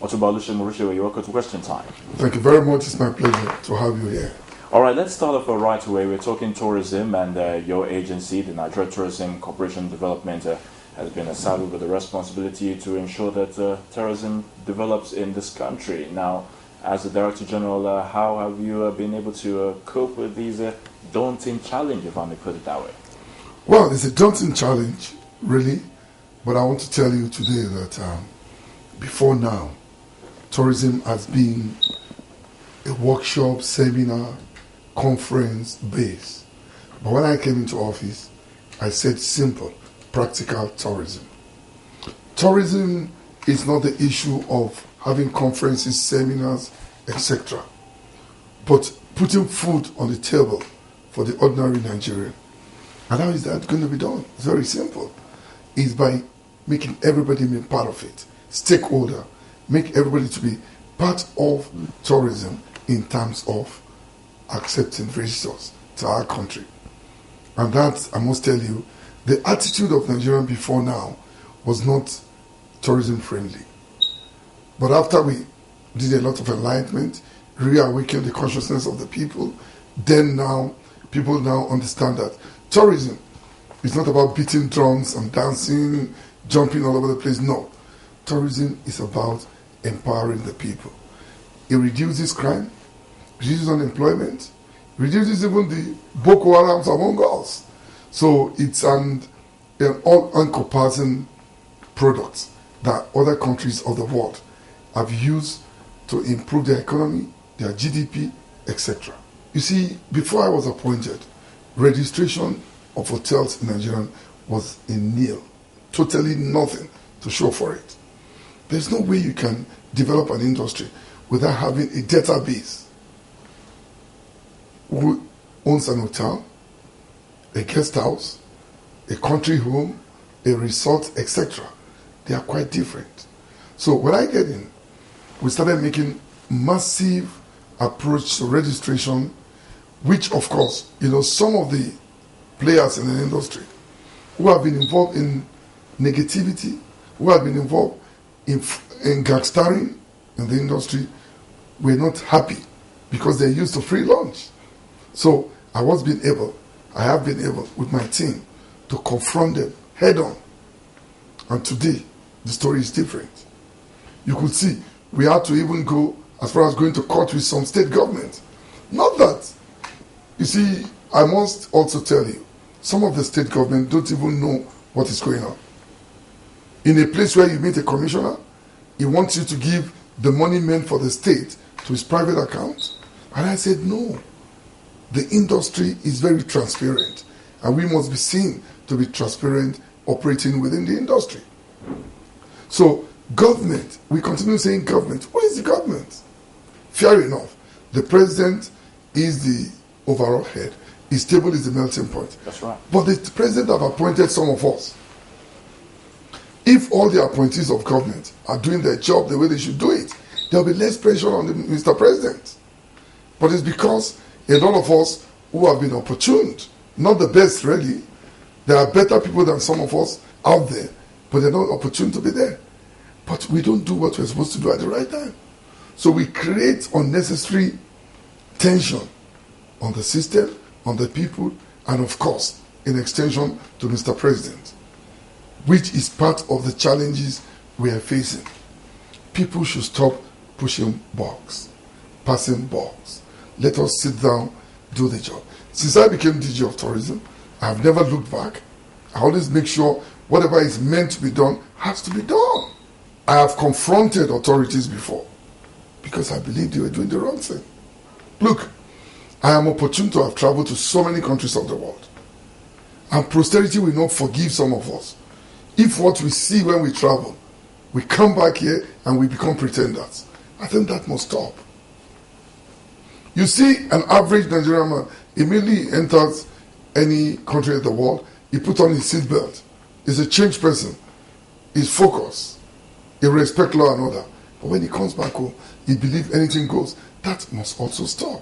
Otubalushe Mauricio, you're welcome to Question Time. Thank you very much. It's my pleasure to have you here. All right, let's start off right away. We're talking tourism, and your agency, the Nigeria Tourism Corporation Development, has been saddled with the responsibility to ensure that tourism develops in this country. Now, as the Director General, how have you been able to cope with these daunting challenges, if I may put it that way? Well, it's a daunting challenge, really, but I want to tell you today that before now, tourism has been a workshop, seminar, conference base. But when I came into office, I said simple, practical tourism. Tourism is not the issue of having conferences, seminars, etc. But putting food on the table for the ordinary Nigerian. And how is that going to be done? It's very simple. It's by making everybody be part of it, stakeholder, make everybody to be part of tourism in terms of accepting visitors to our country. And that, I must tell you, the attitude of Nigerians before now was not tourism friendly. But after we did a lot of enlightenment, reawakened the consciousness of the people, then now, people now understand that tourism is not about beating drums and dancing, jumping all over the place. No. Tourism is about empowering the people. It reduces crime, reduces unemployment, reduces even the Boko Harams among us. So it's an all-encompassing product that other countries of the world have used to improve their economy, their GDP, etc. You see, before I was appointed, registration of hotels in Nigeria was in nil. Totally nothing to show for it. There's no way you can develop an industry without having a database. Who owns an hotel, a guest house, a country home, a resort, etc. They are quite different. So when I get in, we started making massive approach to registration, which of course, some of the players in the industry who have been involved in negativity, who have been involved in gangstering in the industry, were not happy because they're used to free lunch. So I have been able with my team to confront them head on. And today, the story is different. You could see we had to even go as far as going to court with some state government. Not that. You see, I must also tell you, some of the state government don't even know what is going on. In a place where you meet a commissioner, he wants you to give the money meant for the state to his private account. And I said, no. The industry is very transparent, and we must be seen to be transparent operating within the industry. So, government, we continue saying government. What is the government? Fair enough. The president is the overall head. His table is the melting point. That's right. But the president have appointed some of us. If all the appointees of government are doing their job the way they should do it, there will be less pressure on the Mr. President. But it's because a lot of us who have been opportuned, not the best really, there are better people than some of us out there, but they're not opportune to be there. But we don't do what we're supposed to do at the right time. So we create unnecessary tension on the system, on the people, and of course, in extension to Mr. President, which is part of the challenges we are facing. People should stop pushing bugs, passing bugs. Let us sit down, do the job. Since I became DG of Tourism, I have never looked back. I always make sure whatever is meant to be done has to be done. I have confronted authorities before because I believe they were doing the wrong thing. Look, I am opportune to have traveled to so many countries of the world. And posterity will not forgive some of us. If what we see when we travel, we come back here and we become pretenders, I think that must stop. You see an average Nigerian man immediately enters any country in the world, he puts on his seatbelt. He's a changed person. He's focused. He respects law and order. But when he comes back home, he believes anything goes. That must also stop.